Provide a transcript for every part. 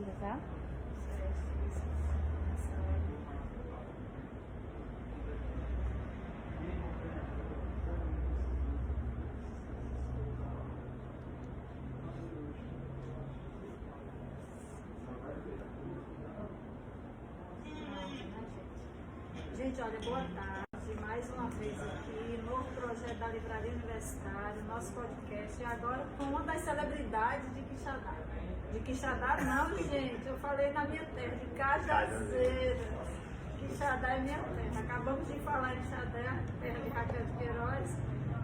leitura, tá? Gente, olha, boa tarde. Mais uma vez aqui, novo projeto da Livraria Universitária, nosso podcast. E agora com uma das celebridades de Quixadá. De Quixadá não, gente, eu falei na minha terra, de Cajazeiras. Quixadá é minha terra. Acabamos de falar em Quixadá, terra de Raquel de Queiroz,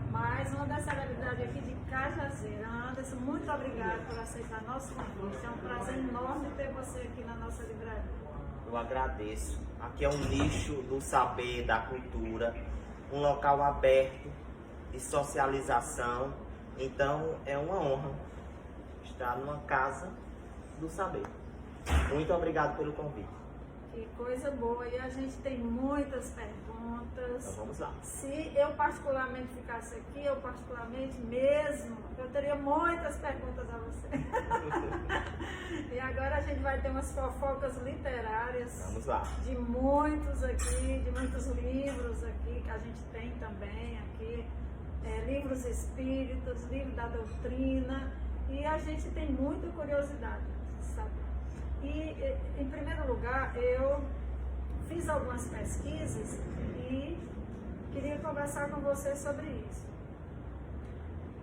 mas uma das celebridades aqui de Cajazeira. Anderson, muito obrigada por aceitar nosso convite. É um prazer enorme ter você aqui na nossa livraria. Eu agradeço. Aqui é um nicho do saber, da cultura, um local aberto de socialização. Então é uma honra estar numa casa do saber. Muito obrigado pelo convite. Que coisa boa. E a gente tem muitas perguntas. Então vamos lá. Se eu particularmente ficasse aqui, eu teria muitas perguntas a você. E agora a gente vai ter umas fofocas literárias. Vamos lá. De muitos aqui, de muitos livros aqui, que a gente tem também aqui. Livros espíritos, livro da doutrina. E a gente tem muita curiosidade, sabe? E, em primeiro lugar, eu fiz algumas pesquisas e queria conversar com você sobre isso.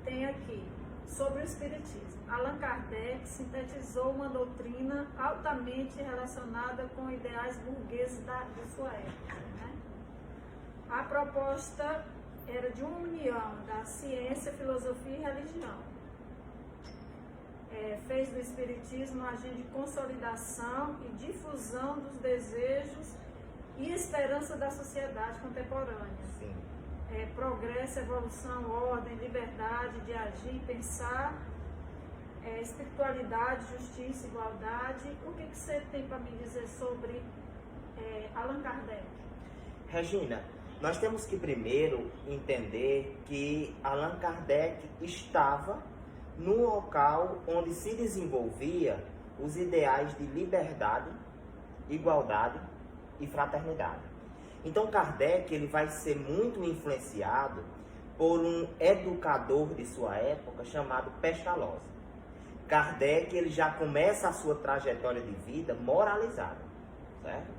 Tem aqui, sobre o Espiritismo. Allan Kardec sintetizou uma doutrina altamente relacionada com ideais burgueses de sua época. Né? A proposta era de uma união da ciência, filosofia e religião. Fez do Espiritismo um agente de consolidação e difusão dos desejos e esperança da sociedade contemporânea. Sim. Progresso, evolução, ordem, liberdade de agir e pensar, espiritualidade, justiça, igualdade. O que você tem para me dizer sobre Allan Kardec? Regina, nós temos que primeiro entender que Allan Kardec estava no local onde se desenvolvia os ideais de liberdade, igualdade e fraternidade. Então Kardec ele vai ser muito influenciado por um educador de sua época chamado Pestalozzi. Kardec ele já começa a sua trajetória de vida moralizado, certo?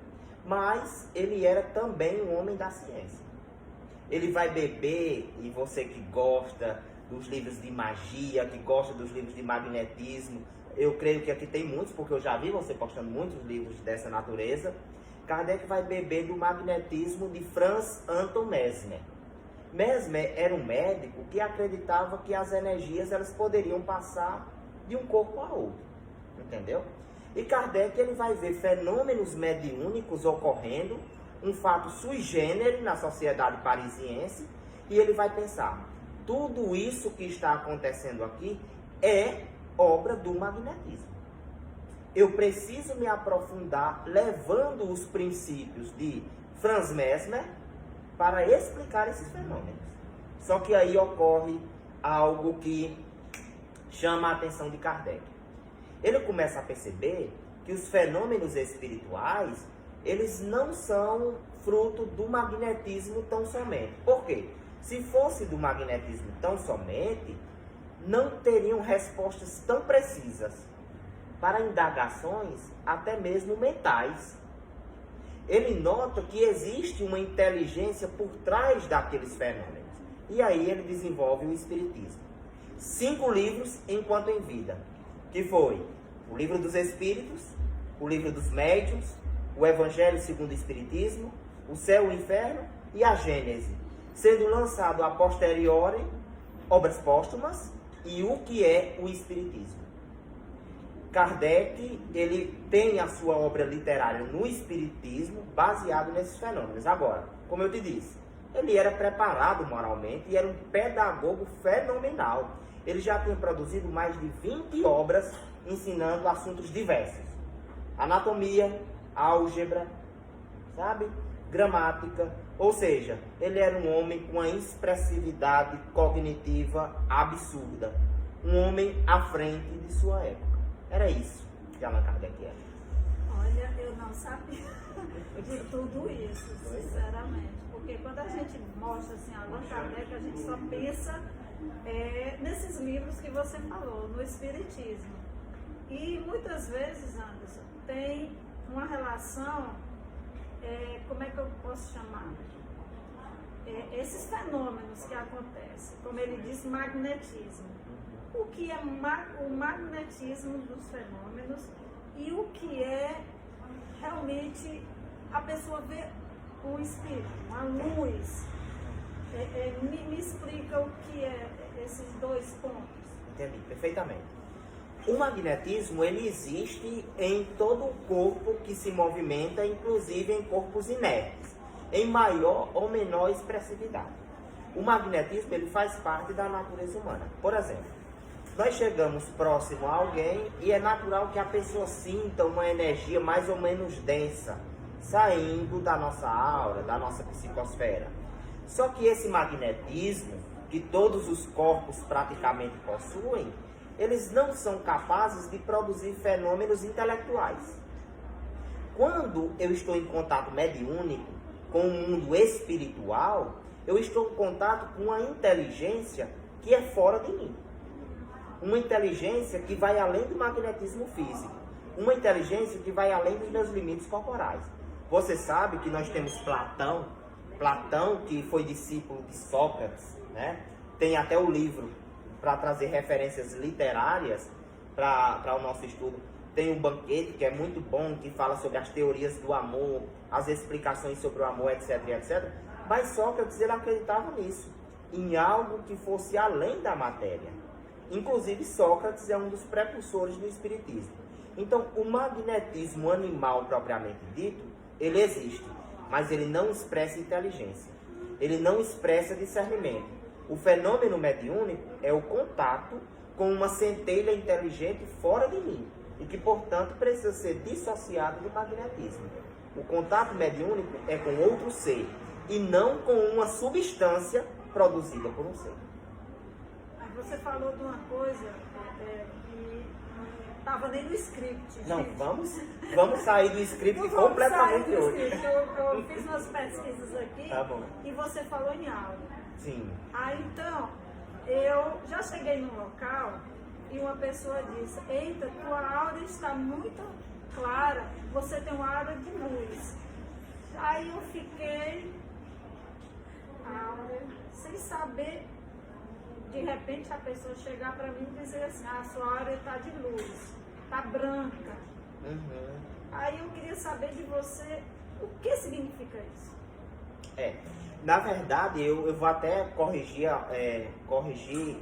Mas ele era também um homem da ciência. Ele vai beber, e você que gosta dos livros de magia, que gosta dos livros de magnetismo, eu creio que aqui tem muitos, porque eu já vi você postando muitos livros dessa natureza. Kardec vai beber do magnetismo de Franz Anton Mesmer. Mesmer era um médico que acreditava que as energias elas poderiam passar de um corpo a outro, entendeu? E Kardec ele vai ver fenômenos mediúnicos ocorrendo, um fato sui generis na sociedade parisiense, e ele vai pensar: tudo isso que está acontecendo aqui é obra do magnetismo. Eu preciso me aprofundar levando os princípios de Franz Mesmer para explicar esses fenômenos. Só que aí ocorre algo que chama a atenção de Kardec. Ele começa a perceber que os fenômenos espirituais, eles não são fruto do magnetismo tão somente. Por quê? Se fosse do magnetismo tão somente, não teriam respostas tão precisas para indagações até mesmo mentais. Ele nota que existe uma inteligência por trás daqueles fenômenos. E aí ele desenvolve o Espiritismo. 5 livros enquanto em vida, que foi o Livro dos Espíritos, o Livro dos Médiuns, o Evangelho segundo o Espiritismo, o Céu e o Inferno e a Gênese, sendo lançado a posteriori obras póstumas e o que é o Espiritismo. Kardec, ele tem a sua obra literária no Espiritismo baseado nesses fenômenos. Agora, como eu te disse, ele era preparado moralmente e era um pedagogo fenomenal. Ele já tinha produzido mais de 20 obras ensinando assuntos diversos. Anatomia, álgebra, sabe? Gramática. Ou seja, ele era um homem com uma expressividade cognitiva absurda. Um homem à frente de sua época. Era isso. de Allan Kardec é? Olha, eu não sabia de tudo isso, sinceramente. Porque quando a gente mostra assim, Allan Kardec, a gente só pensa nesses livros que você falou, no Espiritismo. E muitas vezes, Anderson, tem uma relação, como é que eu posso chamar? Esses fenômenos que acontecem, como ele diz, magnetismo. O que é o magnetismo dos fenômenos e o que é realmente a pessoa ver um espírito, uma luz. Me explica o que é esses dois pontos. Entendi, perfeitamente. O magnetismo, ele existe em todo o corpo que se movimenta, inclusive em corpos inertes, em maior ou menor expressividade. O magnetismo, ele faz parte da natureza humana. Por exemplo, nós chegamos próximo a alguém e é natural que a pessoa sinta uma energia mais ou menos densa saindo da nossa aura, da nossa psicosfera. Só que esse magnetismo, que todos os corpos praticamente possuem, eles não são capazes de produzir fenômenos intelectuais. Quando eu estou em contato mediúnico com o mundo espiritual, eu estou em contato com uma inteligência que é fora de mim. Uma inteligência que vai além do magnetismo físico. Uma inteligência que vai além dos meus limites corporais. Você sabe que nós temos Platão, que foi discípulo de Sócrates, né? Tem até o livro para trazer referências literárias para o nosso estudo. Tem um Banquete, que é muito bom, que fala sobre as teorias do amor, as explicações sobre o amor, etc, etc. Mas Sócrates, ele acreditava nisso, em algo que fosse além da matéria. Inclusive, Sócrates é um dos precursores do espiritismo. Então, o magnetismo animal, propriamente dito, ele existe, mas ele não expressa inteligência. Ele não expressa discernimento. O fenômeno mediúnico é o contato com uma centelha inteligente fora de mim e que, portanto, precisa ser dissociado do magnetismo. O contato mediúnico é com outro ser e não com uma substância produzida por um ser. Você falou de uma coisa que não estava nem no script, gente. Não, vamos sair do script completamente hoje. Eu fiz umas pesquisas aqui, tá bom, e você falou em aura. Sim. Então, eu já cheguei num local e uma pessoa disse: eita, tua aura está muito clara, você tem uma aura de luz. Aí eu fiquei sem saber. De repente a pessoa chegar para mim e dizer assim: a sua aura está de luz, está branca. Aí eu queria saber de você o que significa isso. Na verdade, eu vou até corrigir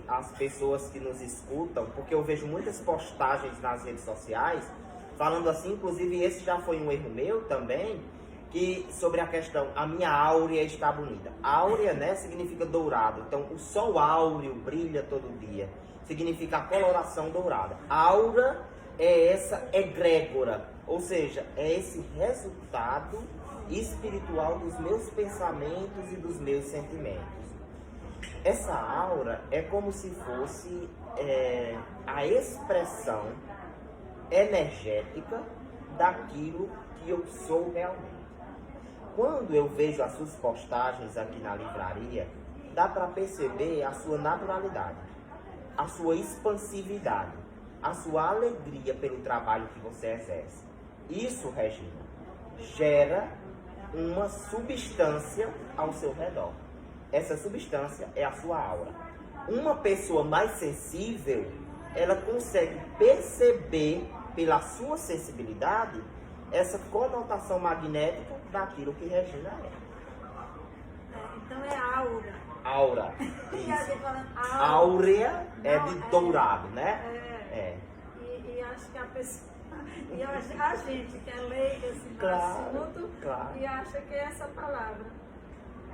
as pessoas que nos escutam, porque eu vejo muitas postagens nas redes sociais falando assim, inclusive esse já foi um erro meu também, que sobre a questão, a minha áurea está bonita. Áurea, né, significa dourado. Então, o sol áureo brilha todo dia. Significa a coloração dourada. Aura é essa egrégora, ou seja, é esse resultado espiritual dos meus pensamentos e dos meus sentimentos. Essa aura é como se fosse a expressão energética daquilo que eu sou realmente. Quando eu vejo as suas postagens aqui na livraria, dá para perceber a sua naturalidade, a sua expansividade, a sua alegria pelo trabalho que você exerce. Isso, Regina, gera uma substância ao seu redor. Essa substância é a sua aura. Uma pessoa mais sensível, ela consegue perceber pela sua sensibilidade essa conotação magnética daquilo que Regina é. Então é aura. Aura. E a gente falando áurea é de dourado, né? E acho que a pessoa. E a gente que é leiga assim, claro, assunto, claro. E acha que é essa palavra.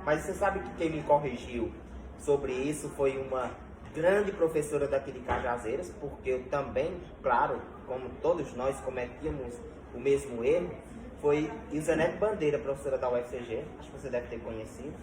Mas você sabe que quem me corrigiu sobre isso foi uma grande professora daqui de Cajazeiras, porque eu também, claro, como todos nós cometíamos o mesmo erro, foi Ilzenete Bandeira, professora da UFCG, acho que você deve ter conhecido,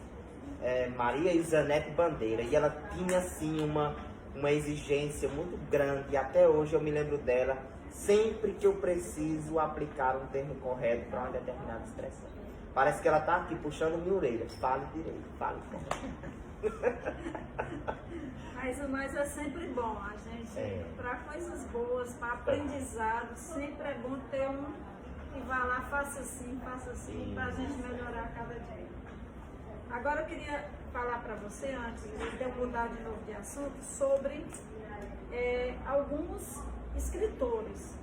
Maria Ilzenete Bandeira, e ela tinha assim uma exigência muito grande, e até hoje eu me lembro dela sempre que eu preciso aplicar um termo correto para uma determinada expressão. Parece que ela está aqui puxando minha orelha. Fale direito, fale correto. Mas é sempre bom, a gente, para coisas boas, para aprendizado, sempre é bom ter um que vá lá, faça assim, para a gente melhorar cada dia. Agora eu queria falar para você, antes de eu mudar de novo de assunto, sobre alguns escritores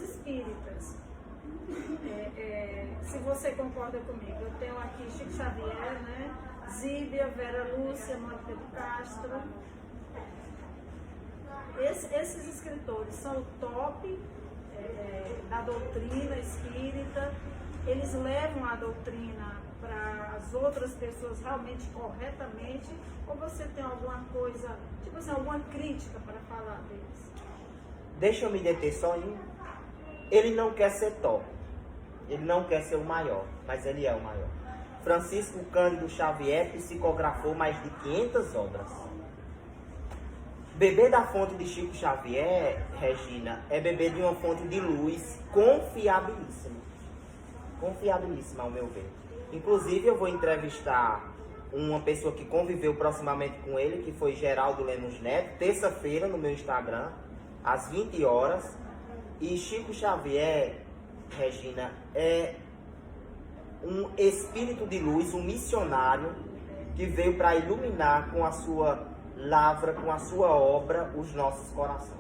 espíritas. Se você concorda comigo, eu tenho aqui Chico Xavier, né? Zíbia, Vera Lúcia, Mônica de Castro. Esses escritores são o top da doutrina espírita. Eles levam a doutrina para as outras pessoas realmente corretamente, ou você tem alguma coisa, tipo assim, alguma crítica para falar deles? Deixa eu me deter só em um. Ele não quer ser top, ele não quer ser o maior, mas ele é o maior. Francisco Cândido Xavier psicografou mais de 500 obras. Beber da fonte de Chico Xavier, Regina, é beber de uma fonte de luz confiabilíssima. Confiabilíssima, ao meu ver. Inclusive, eu vou entrevistar uma pessoa que conviveu proximamente com ele, que foi Geraldo Lemos Neto, terça-feira no meu Instagram, às 20 horas. E Chico Xavier, Regina, é um espírito de luz, um missionário que veio para iluminar com a sua lavra, com a sua obra, os nossos corações.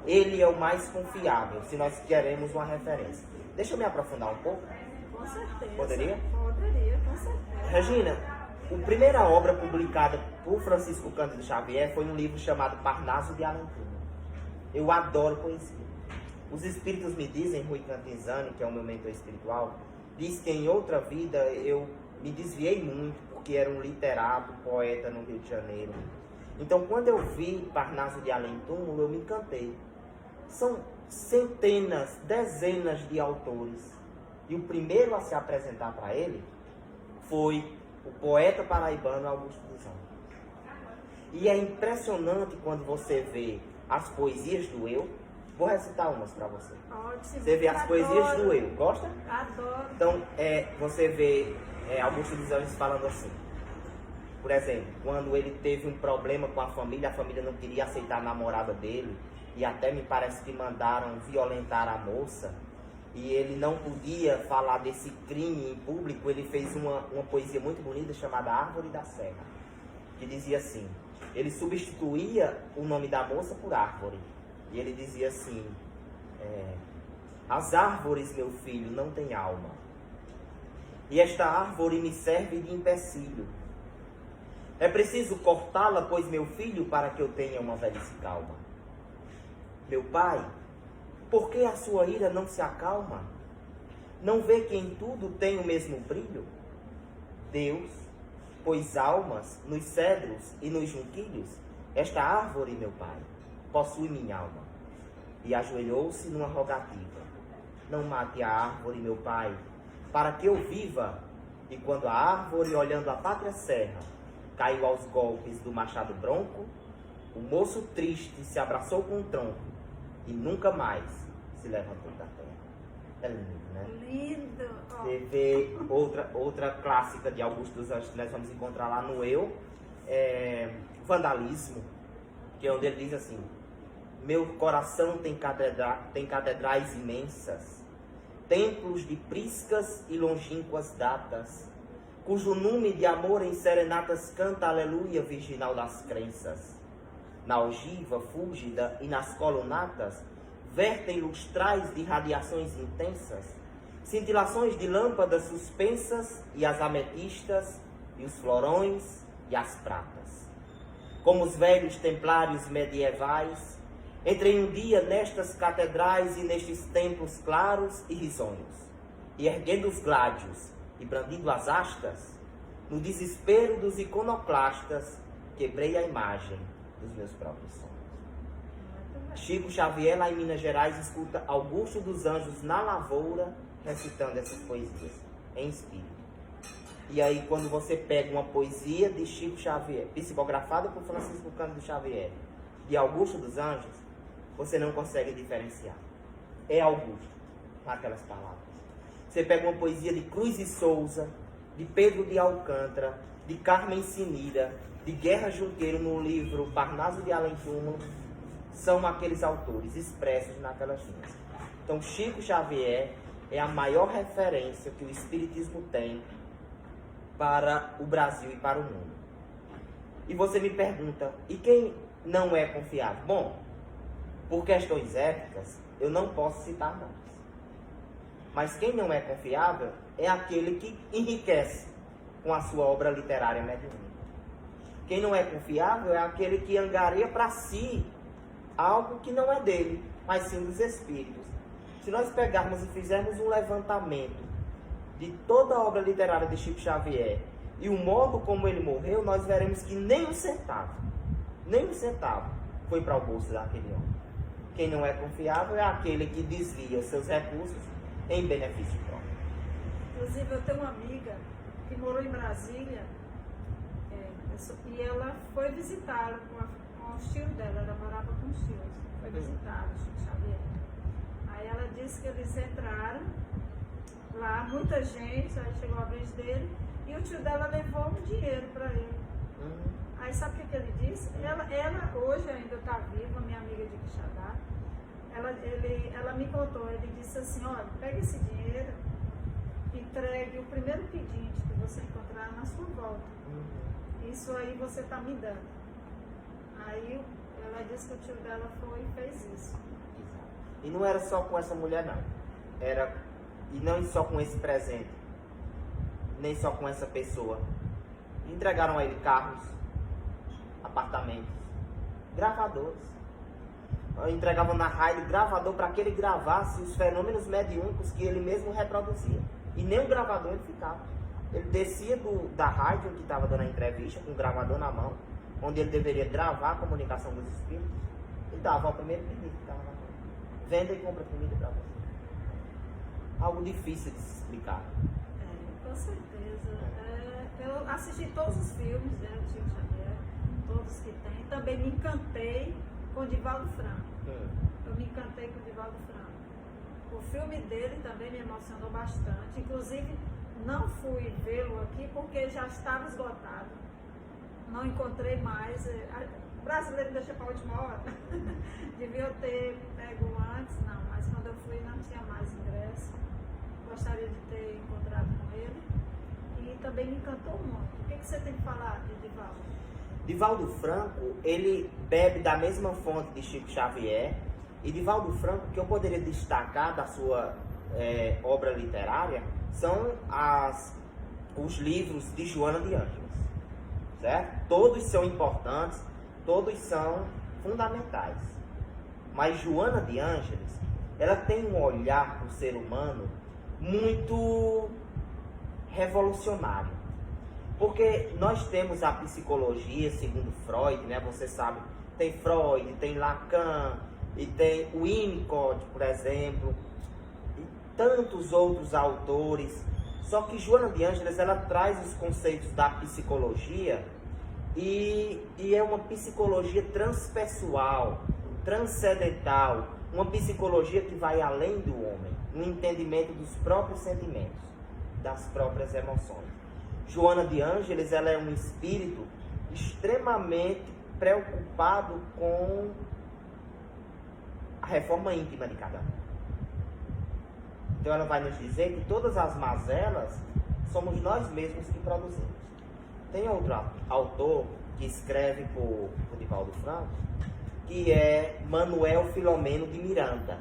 Ele é o mais confiável, se nós queremos uma referência. Deixa eu me aprofundar um pouco. Com certeza. Poderia? Poderia, com certeza. Regina, a primeira obra publicada por Francisco Cândido Xavier foi um livro chamado Parnaso de Além Túmulo. Eu adoro poesia. Os espíritos me dizem, Rui Cantizani, que é o meu mentor espiritual, diz que em outra vida eu me desviei muito, porque era um literato, poeta no Rio de Janeiro. Então, quando eu vi Parnaso de Além Túmulo, eu me encantei. São centenas, dezenas de autores. E o primeiro a se apresentar para ele foi o poeta paraibano Augusto dos Anjos. E é impressionante quando você vê as poesias do eu. Vou recitar umas para você. Ótimo. Você vê as poesias do eu. Gosta? Adoro. Então, você vê Augusto dos Anjos falando assim. Por exemplo, quando ele teve um problema com a família não queria aceitar a namorada dele. E até me parece que mandaram violentar a moça. E ele não podia falar desse crime em público. Ele fez uma poesia muito bonita chamada Árvore da Serra. Que dizia assim. Ele substituía o nome da moça por árvore. E ele dizia assim, as árvores, meu filho, não têm alma. E esta árvore me serve de empecilho. É preciso cortá-la, pois, meu filho, para que eu tenha uma velhice calma. Meu pai, por que a sua ira não se acalma? Não vê que em tudo tem o mesmo brilho? Deus, pois almas nos cedros e nos junquilhos, esta árvore, meu pai, possui minha alma. E ajoelhou-se numa rogativa. Não mate a árvore, meu pai, para que eu viva. E quando a árvore, olhando a pátria serra, caiu aos golpes do machado bronco, o moço triste se abraçou com o tronco e nunca mais se levantou da terra. É lindo, né? Lindo. Você vê outra clássica de Augusto dos Anjos que nós vamos encontrar lá no Eu, Vandalismo, que é onde ele diz assim: meu coração tem catedrais imensas, templos de priscas e longínquas datas, cujo nume de amor em serenatas canta aleluia virginal das crenças. Na ogiva fúlgida e nas colunatas vertem lustrais de radiações intensas, cintilações de lâmpadas suspensas e as ametistas e os florões e as pratas. Como os velhos templários medievais, entrei um dia nestas catedrais e nestes templos claros e risonhos, e erguendo os gládios e brandindo as hastas, no desespero dos iconoclastas, quebrei a imagem dos meus próprios sonhos. Chico Xavier, lá em Minas Gerais, escuta Augusto dos Anjos na lavoura, recitando essas poesias, em espírito. E aí, quando você pega uma poesia de Chico Xavier, psicografada por Francisco Cândido Xavier, de Augusto dos Anjos, você não consegue diferenciar. É Augusto, aquelas palavras. Você pega uma poesia de Cruz e Souza, de Pedro de Alcântara, de Carmen Sinira, de Guerra Junqueiro no livro Parnaso de Além Túmulo, são aqueles autores expressos naquelas linhas. Então, Chico Xavier é a maior referência que o Espiritismo tem para o Brasil e para o mundo. E você me pergunta, e quem não é confiável? Bom, por questões éticas, eu não posso citar nomes. Mas quem não é confiável é aquele que enriquece com a sua obra literária mediúnica. Quem não é confiável é aquele que angaria para si algo que não é dele, mas sim dos espíritos. Se nós pegarmos e fizermos um levantamento de toda a obra literária de Chico Xavier e o modo como ele morreu, nós veremos que nem um centavo foi para o bolso daquele homem. Quem não é confiável é aquele que desvia os seus recursos em benefício próprio. Inclusive, eu tenho uma amiga que morou em Brasília e ela foi visitá-lo com os tios dela, ela morava com os tios, foi visitá-lo, Chico Xavier. Aí ela disse que eles entraram lá, muita gente, aí chegou a vez dele, e o tio dela levou um dinheiro para ele. Aí sabe o que ele disse? Ela hoje ainda está viva, minha amiga de Quixadá. Ela me contou, ele disse assim, olha, pega esse dinheiro, entregue o primeiro pedinte que você encontrar na sua volta. Isso aí você está me dando. Aí ela disse que o tio dela foi e fez isso. E não era só com essa mulher, não. E não só com esse presente, nem só com essa pessoa. Entregaram a ele carros, apartamentos, gravadores. Entregavam na rádio gravador para que ele gravasse os fenômenos mediúnicos que ele mesmo reproduzia. E nem o gravador ele ficava. Ele descia da rádio que estava dando a entrevista, com o gravador na mão, onde ele deveria gravar a comunicação dos espíritos, e dava ao primeiro pedido que estava na mão. Venda e compra comida para você. Algo difícil de se explicar. Com certeza. Eu assisti todos os filmes de Chico Xavier, todos que tem. Também me encantei com o Divaldo Franco. Eu me encantei com o Divaldo Franco. O filme dele também me emocionou bastante. Inclusive, não fui vê-lo aqui porque já estava esgotado. Não encontrei mais. O brasileiro deixa para a última hora. Devia ter pego antes, não. Mas quando eu fui não tinha mais ingresso. Gostaria de ter encontrado com ele. E também me encantou muito. O que você tem que falar de Divaldo? Divaldo Franco, ele bebe da mesma fonte de Chico Xavier. E Divaldo Franco, que eu poderia destacar da sua obra literária, são os livros de Joana de Ângeles, certo? Todos são importantes, todos são fundamentais. Mas Joana de Ângeles, ela tem um olhar para o ser humano muito revolucionário. Porque nós temos a psicologia, segundo Freud, né? Você sabe, tem Freud, tem Lacan, e tem o Winnicott, por exemplo, e tantos outros autores. Só que Joana de Ângeles, ela traz os conceitos da psicologia e é uma psicologia transpessoal, transcendental, uma psicologia que vai além do homem, no entendimento dos próprios sentimentos, das próprias emoções. Joana de Ângeles, ela é um espírito extremamente preocupado com a reforma íntima de cada um. Então ela vai nos dizer que todas as mazelas somos nós mesmos que produzimos. Tem outro autor que escreve por Divaldo Franco, que é Manuel Filomeno de Miranda.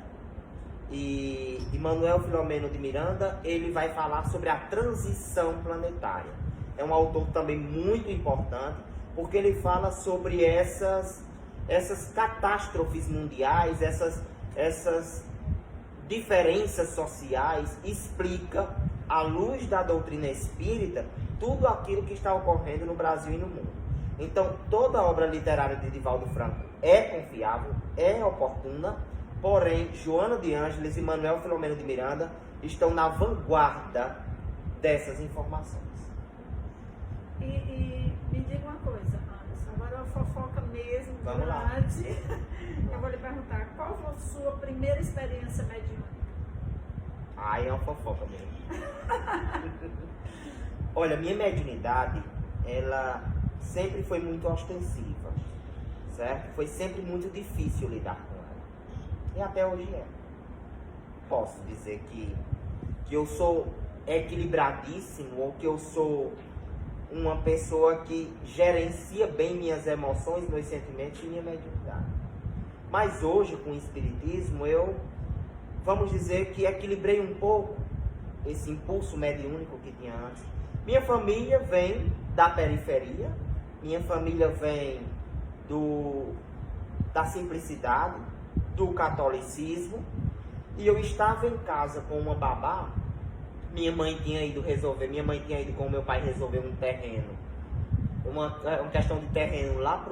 E Manuel Filomeno de Miranda, ele vai falar sobre a transição planetária. É um autor também muito importante, porque ele fala sobre essas catástrofes mundiais, essas diferenças sociais, explica, à luz da doutrina espírita, tudo aquilo que está ocorrendo no Brasil e no mundo. Então, toda a obra literária de Divaldo Franco é confiável, é oportuna, porém, Joana de Ângeles e Manuel Filomeno de Miranda estão na vanguarda dessas informações. E me diga uma coisa, Anderson, agora a fofoca mesmo, Vamos lá. Eu vou lhe perguntar, qual sua primeira experiência mediúnica? Ai, é uma fofoca mesmo. Olha, minha mediunidade, ela sempre foi muito ostensiva, certo? Foi sempre muito difícil lidar com ela. E até hoje é. Posso dizer que eu sou equilibradíssimo, ou que eu sou uma pessoa que gerencia bem minhas emoções, meus sentimentos e minha mediunidade. Mas hoje, com o espiritismo, eu, vamos dizer que equilibrei um pouco esse impulso mediúnico que tinha antes. Minha família vem da periferia, minha família vem da simplicidade, do catolicismo, e eu estava em casa com uma babá. Minha mãe tinha ido com o meu pai resolver um terreno, uma questão de terreno lá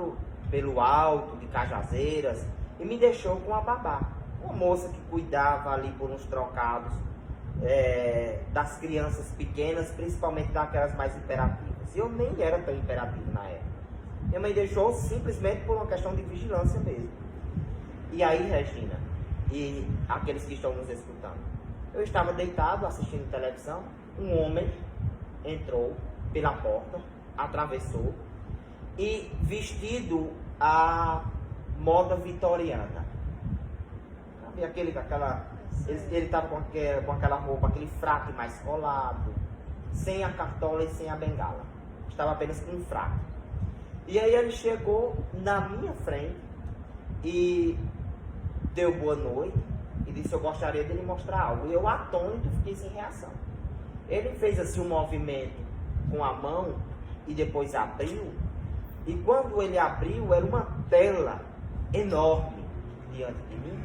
pelo alto de Cajazeiras, e me deixou com a babá, uma moça que cuidava ali por uns trocados das crianças pequenas, principalmente daquelas mais imperativas. Eu nem era tão imperativo na época. Minha mãe deixou simplesmente por uma questão de vigilância mesmo. E aí, Regina, e aqueles que estão nos escutando, eu estava deitado assistindo televisão, um homem entrou pela porta, atravessou, e vestido a moda vitoriana. Sabe, ele estava com aquela roupa, aquele fraque mais colado, sem a cartola e sem a bengala. Estava apenas com um fraque. E aí ele chegou na minha frente e deu boa noite e disse: eu gostaria de lhe mostrar algo. E eu, atônito, fiquei sem reação. Ele fez assim um movimento com a mão e depois abriu. E quando ele abriu, era uma tela enorme diante de mim,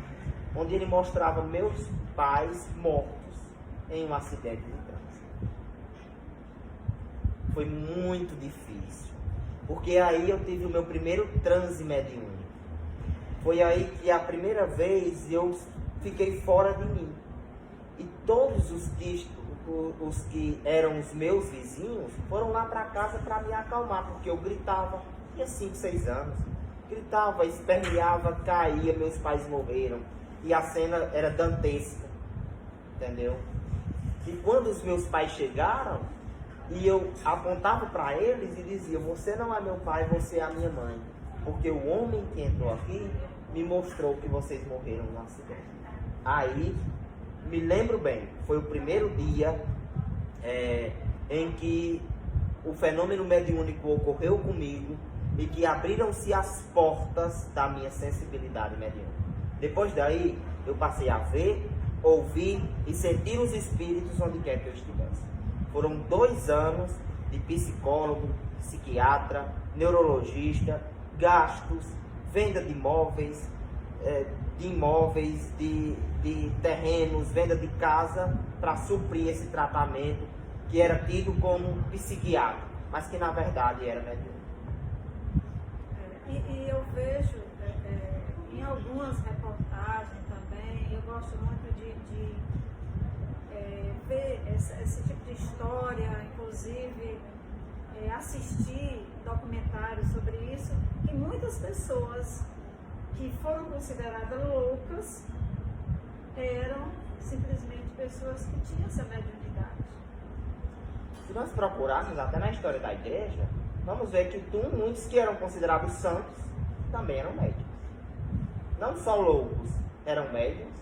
onde ele mostrava meus pais mortos em um acidente de trânsito. Foi muito difícil, porque aí eu tive o meu primeiro transe mediúnico. Foi aí que a primeira vez eu fiquei fora de mim. E todos os que eram os meus vizinhos foram lá para casa para me acalmar, porque eu gritava, tinha 5, 6 anos, gritava, esperneava, caía, meus pais morreram. E a cena era dantesca, entendeu? E quando os meus pais chegaram, e eu apontava para eles e dizia: você não é meu pai, você é a minha mãe, porque o homem que entrou aqui me mostrou que vocês morreram no acidente. Aí, me lembro bem, foi o primeiro dia em que o fenômeno mediúnico ocorreu comigo e que abriram-se as portas da minha sensibilidade mediúnica. Depois daí, eu passei a ver, ouvir e sentir os espíritos onde quer que eu estivesse. Foram 2 anos de psicólogo, psiquiatra, neurologista, gastos, venda de imóveis, de terrenos, venda de casa, para suprir esse tratamento que era tido como psiquiátrico, mas que na verdade era mediúnico. E eu vejo em algumas reportagens também, eu gosto muito de ver esse tipo de história, inclusive assistir documentários sobre isso, que muitas pessoas que foram consideradas loucas eram simplesmente pessoas que tinham essa mediunidade. Se nós procurarmos até na história da igreja, vamos ver que muitos que eram considerados santos também eram médiuns. Não só loucos eram médiuns,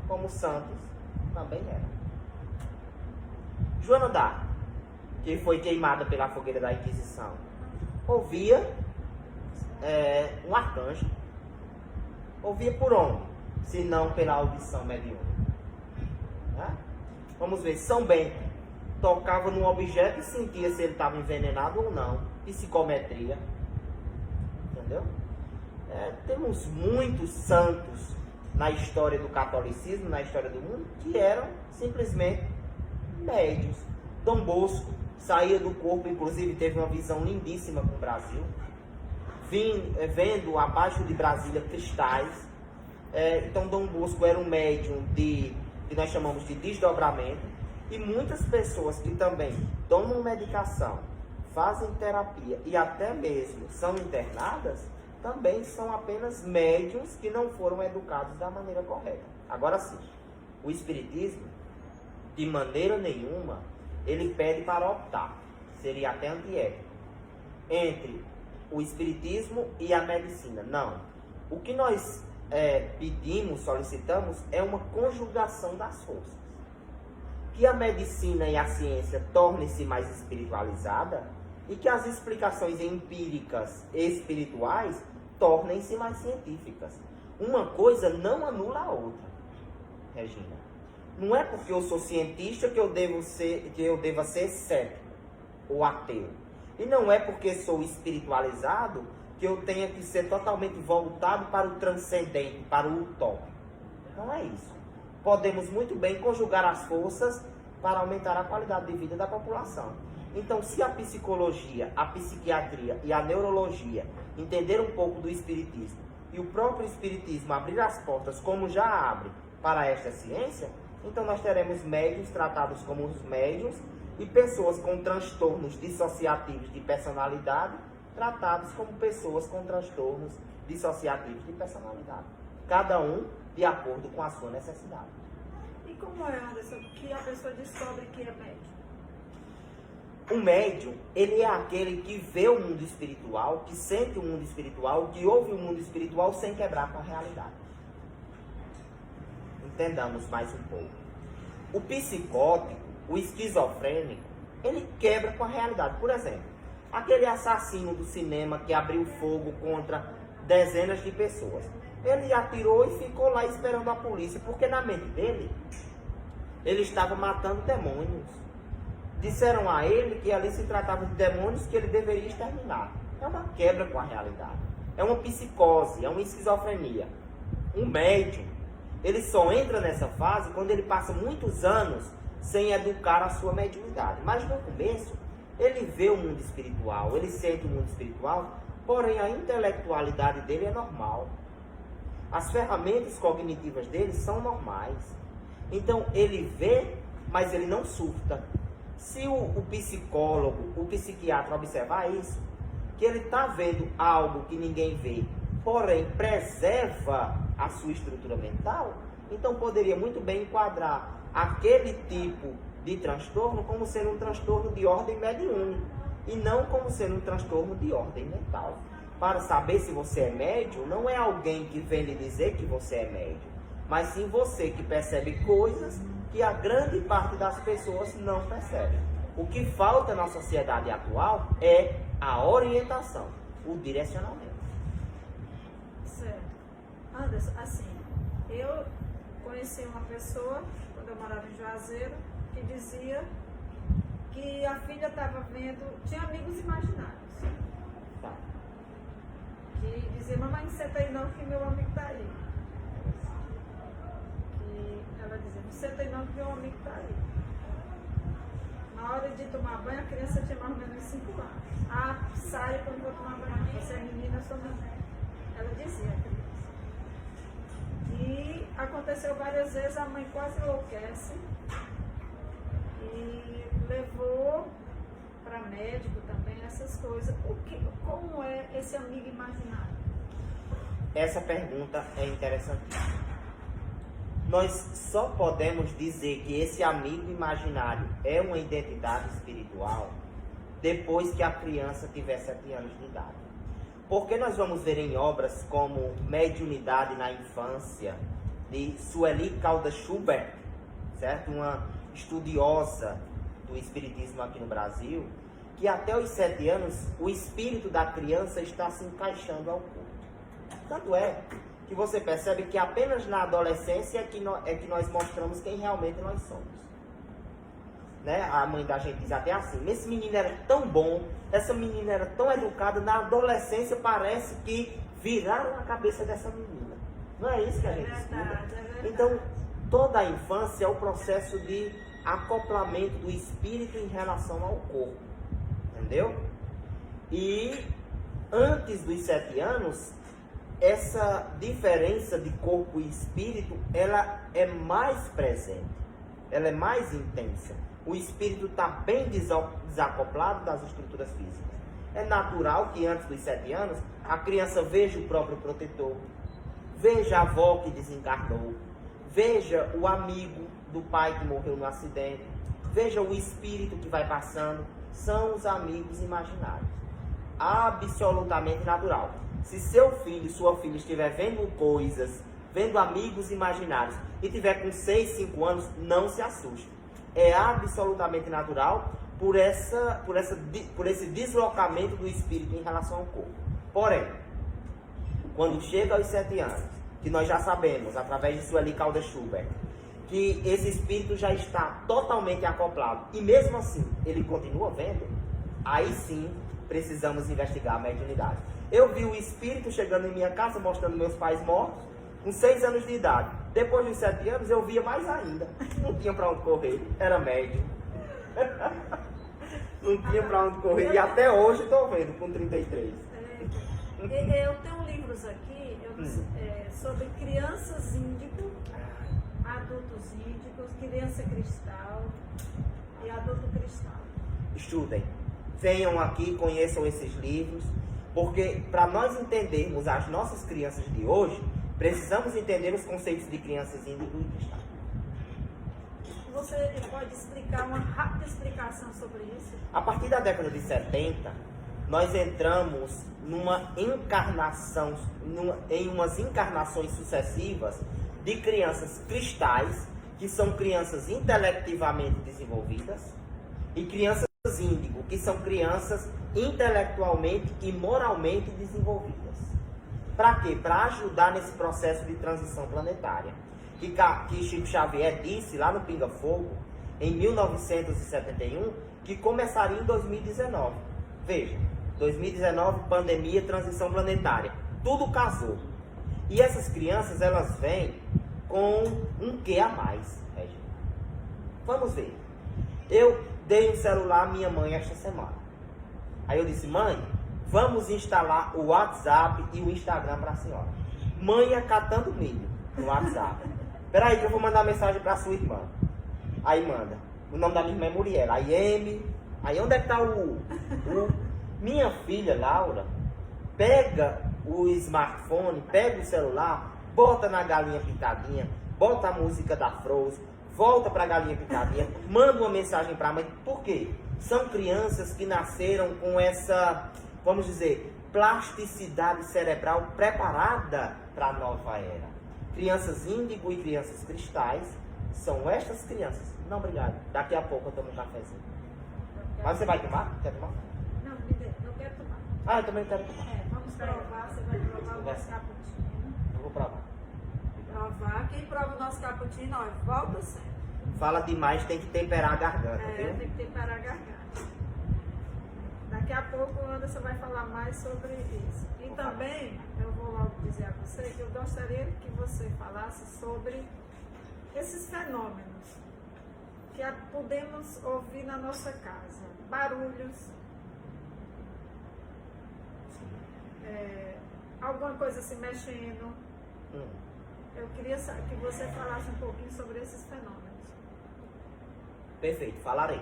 como santos também eram. Joana d'Arc, que foi queimada pela fogueira da Inquisição, ouvia um arcanjo. Ouvia por onde? Se não pela audição mediúnica. Né? Vamos ver, São Bento tocava num objeto e sentia se ele estava envenenado ou não. Psicometria. Entendeu? Temos muitos santos na história do catolicismo, na história do mundo, que eram simplesmente médiuns. Dom Bosco saía do corpo, inclusive teve uma visão lindíssima com o Brasil, vendo abaixo de Brasília cristais. Então Dom Bosco era um médium que nós chamamos de desdobramento, e muitas pessoas que também tomam medicação, fazem terapia e até mesmo são internadas, também são apenas médiums que não foram educados da maneira correta. Agora sim, o espiritismo, de maneira nenhuma, ele pede para optar, seria até antiético, entre o espiritismo e a medicina. Não. O que nós pedimos, solicitamos, é uma conjugação das forças. Que a medicina e a ciência tornem-se mais espiritualizada e que as explicações empíricas e espirituais tornem-se mais científicas. Uma coisa não anula a outra, Regina. Não é porque eu sou cientista que eu deva ser cético ou ateu. E não é porque sou espiritualizado que eu tenha que ser totalmente voltado para o transcendente, para o utópico. Não é isso. Podemos muito bem conjugar as forças para aumentar a qualidade de vida da população. Então, se a psicologia, a psiquiatria e a neurologia entenderam um pouco do espiritismo e o próprio espiritismo abrir as portas, como já abre, para esta ciência, então nós teremos médiuns tratados como os médiuns e pessoas com transtornos dissociativos de personalidade tratados como pessoas com transtornos dissociativos de personalidade. Cada um de acordo com a sua necessidade. E como é, Anderson, que a pessoa descobre que é médium? O médium, ele é aquele que vê o mundo espiritual, que sente o mundo espiritual, que ouve o mundo espiritual sem quebrar com a realidade. Entendamos mais um pouco. O psicótico, o esquizofrênico, ele quebra com a realidade. Por exemplo, aquele assassino do cinema que abriu fogo contra dezenas de pessoas. Ele atirou e ficou lá esperando a polícia, porque na mente dele, ele estava matando demônios. Disseram a ele que ali se tratava de demônios que ele deveria exterminar. É uma quebra com a realidade. É uma psicose, é uma esquizofrenia. Um médium, ele só entra nessa fase quando ele passa muitos anos sem educar a sua mediunidade. Mas no começo, ele vê o mundo espiritual, ele sente o mundo espiritual, porém a intelectualidade dele é normal. As ferramentas cognitivas dele são normais. Então ele vê, mas ele não surta. Se o psicólogo, o psiquiatra observar isso, que ele está vendo algo que ninguém vê, porém preserva a sua estrutura mental, então poderia muito bem enquadrar aquele tipo de transtorno como sendo um transtorno de ordem mediúnica e não como sendo um transtorno de ordem mental. Para saber se você é médium, não é alguém que vem lhe dizer que você é médium, mas sim você que percebe coisas que a grande parte das pessoas não percebe. O que falta na sociedade atual é a orientação, o direcionamento. Certo. Anderson, assim, eu conheci uma pessoa, quando eu morava em Juazeiro, que dizia que a filha estava vendo, tinha amigos imaginários. Tá. Que dizia, mamãe, não senta aí não, que meu amigo está aí. Que ela dizia, não senta aí não, que meu amigo está aí. Na hora de tomar banho, a criança tinha mais ou menos 5 anos. Ah, sai quando vou tomar banho. Você é menina, eu sou menina. Ela dizia a criança. E aconteceu várias vezes, a mãe quase enlouquece. E levou para médico também, essas coisas. Como é esse amigo imaginário? Essa pergunta é interessante. Nós só podemos dizer que esse amigo imaginário é uma identidade espiritual depois que a criança tiver 7 anos de idade. Porque nós vamos ver em obras como Mediunidade na Infância, de Sueli Caldas Schubert, certo? Uma estudiosa do espiritismo aqui no Brasil, que até os 7 anos o espírito da criança está se encaixando ao corpo. Tanto é que você percebe que apenas na adolescência é que nós mostramos quem realmente nós somos. Né? A mãe da gente diz até assim, esse menino era tão bom, essa menina era tão educada, na adolescência parece que viraram a cabeça dessa menina. Não é isso que a gente estuda? É verdade. Então, toda a infância é o processo de acoplamento do espírito em relação ao corpo. Entendeu? E antes dos 7 anos, essa diferença de corpo e espírito, ela é mais presente, ela é mais intensa. O espírito está bem desacoplado das estruturas físicas. É natural que antes dos 7 anos, a criança veja o próprio protetor, veja a avó que desencarnou, veja o amigo do pai que morreu no acidente, veja o espírito que vai passando. São os amigos imaginários. Absolutamente natural. Se seu filho, sua filha estiver vendo coisas, vendo amigos imaginários e tiver com 6, 5 anos, não se assuste. É absolutamente natural por esse deslocamento do espírito em relação ao corpo. Porém, quando chega aos 7 anos, que nós já sabemos, através de Sueli Caldas Schubert, que esse espírito já está totalmente acoplado e mesmo assim ele continua vendo, aí sim precisamos investigar a mediunidade. Eu vi o espírito chegando em minha casa mostrando meus pais mortos com 6 anos de idade. Depois dos 7 anos eu via mais ainda. Não tinha para onde correr, era médium. Não tinha para onde correr e até hoje estou vendo com 33. Eu tenho livros aqui sobre crianças índigo, adultos índicos, criança cristal e adulto cristal. Estudem, venham aqui, conheçam esses livros, porque para nós entendermos as nossas crianças de hoje, precisamos entender os conceitos de crianças índigo e cristal. Você pode explicar uma rápida explicação sobre isso? A partir da década de 70, nós entramos em umas encarnações sucessivas de crianças cristais, que são crianças intelectivamente desenvolvidas, e crianças índigo, que são crianças intelectualmente e moralmente desenvolvidas. Para quê? Para ajudar nesse processo de transição planetária. Que Chico Xavier disse lá no Pinga Fogo, em 1971, que começaria em 2019. Veja, 2019, pandemia, transição planetária. Tudo casou. E essas crianças, elas vêm com um quê a mais, Regina. Vamos ver. Eu dei um celular à minha mãe esta semana. Aí eu disse, mãe, vamos instalar o WhatsApp e o Instagram para a senhora. Mãe acatando milho no WhatsApp. Peraí que eu vou mandar mensagem para sua irmã. Aí manda. O nome da minha irmã é Muriela. Aí M. Aí onde é que está o... Minha filha, Laura, pega o smartphone, pega o celular, bota na galinha pintadinha, bota a música da Frozen, volta para a galinha pintadinha, manda uma mensagem para a mãe. Por quê? São crianças que nasceram com essa, vamos dizer, plasticidade cerebral preparada para a nova era. Crianças índigo e crianças cristais são estas crianças. Não, obrigado. Daqui a pouco eu tomo um cafezinho. Mas você vai tomar? Quer tomar? Não quero tomar. Ah, eu também quero tomar. Vamos provar, você vai provar o nosso cappuccino. Eu vou provar. Provar, quem prova o nosso cappuccino, ó, volta sempre. Fala demais, tem que temperar a garganta, viu? Tem que temperar a garganta. Daqui a pouco o Anderson vai falar mais sobre isso. E também, eu vou logo dizer a você que eu gostaria que você falasse sobre esses fenômenos que podemos ouvir na nossa casa. Barulhos, alguma coisa se mexendo. Eu queria que você falasse um pouquinho sobre esses fenômenos. Perfeito, falarei.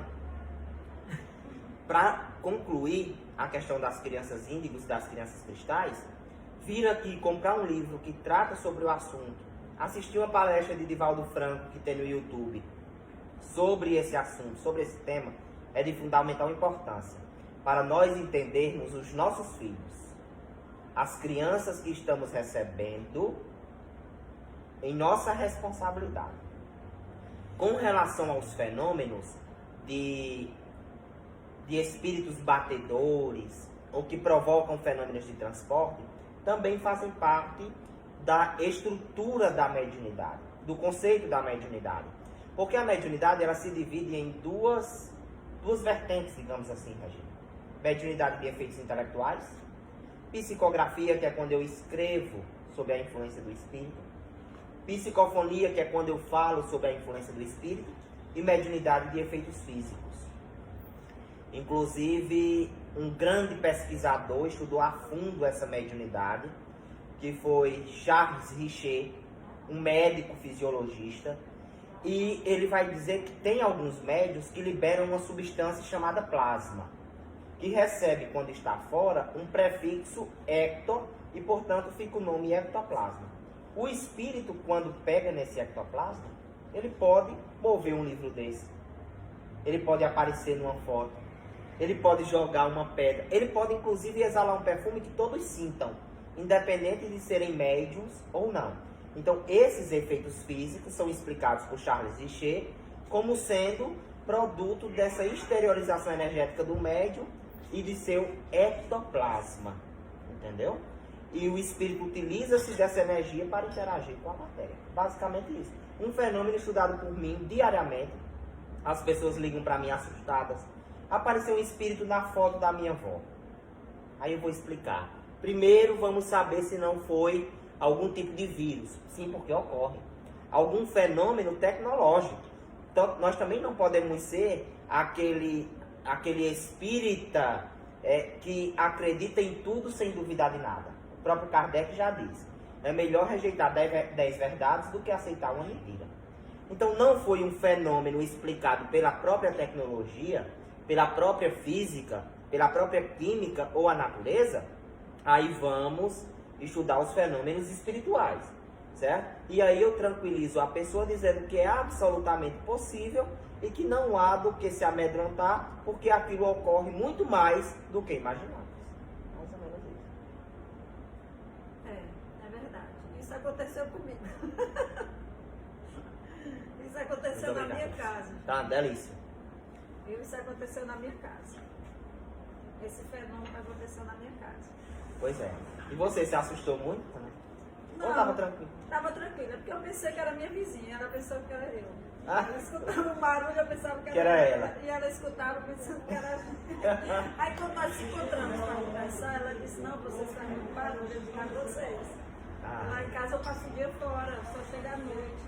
Para concluir a questão das crianças índigos e das crianças cristais, vir aqui comprar um livro que trata sobre o assunto, assistir uma palestra de Divaldo Franco que tem no YouTube sobre esse assunto, sobre esse tema, é de fundamental importância para nós entendermos os nossos filhos, as crianças que estamos recebendo em nossa responsabilidade. Com relação aos fenômenos de espíritos batedores ou que provocam fenômenos de transporte, também fazem parte da estrutura da mediunidade, do conceito da mediunidade. Porque a mediunidade ela se divide em duas vertentes, digamos assim, Regina. Mediunidade de efeitos intelectuais, psicografia, que é quando eu escrevo sobre a influência do espírito, psicofonia, que é quando eu falo sobre a influência do espírito, e mediunidade de efeitos físicos. Inclusive, um grande pesquisador estudou a fundo essa mediunidade, que foi Charles Richer, um médico fisiologista, e ele vai dizer que tem alguns médiuns que liberam uma substância chamada plasma. que recebe, quando está fora, um prefixo ecto e, portanto, fica o nome ectoplasma. O espírito, quando pega nesse ectoplasma, ele pode mover um livro desse, ele pode aparecer numa foto, ele pode jogar uma pedra, ele pode, inclusive, exalar um perfume que todos sintam, independente de serem médiums ou não. Então, esses efeitos físicos são explicados por Charles Richer como sendo produto dessa exteriorização energética do médium e de seu ectoplasma, entendeu? E o espírito utiliza-se dessa energia para interagir com a matéria. Basicamente isso. Um fenômeno estudado por mim diariamente. As pessoas ligam para mim assustadas. Apareceu um espírito na foto da minha avó. Aí eu vou explicar. Primeiro vamos saber se não foi algum tipo de vírus. Sim, porque ocorre. Algum fenômeno tecnológico. Então, nós também não podemos ser aquele espírita que acredita em tudo sem duvidar de nada. O próprio Kardec já diz. É melhor rejeitar 10 verdades do que aceitar uma mentira. Então não foi um fenômeno explicado pela própria tecnologia, pela própria física, pela própria química ou a natureza. Aí vamos estudar os fenômenos espirituais, certo? E aí eu tranquilizo a pessoa dizendo que é absolutamente possível e que não há do que se amedrontar, porque aquilo ocorre muito mais do que imaginamos. Mais ou menos isso. É verdade. Isso aconteceu comigo. Isso aconteceu na minha casa. Tá, delícia. Isso aconteceu na minha casa. Esse fenômeno aconteceu na minha casa. Pois é. E você se assustou muito? Né? Não, ou estava tranquilo? Estava tranquila, porque eu pensei que era minha vizinha, ela pensou que era eu. Ah. Ela escutava o barulho, eu pensava que era ela. E ela escutava pensando que era Aí quando nós nos encontramos para conversar, ela disse, não, vocês estão muito barulho, eu digo a vocês. Lá em casa eu passo o dia fora, só chego à noite.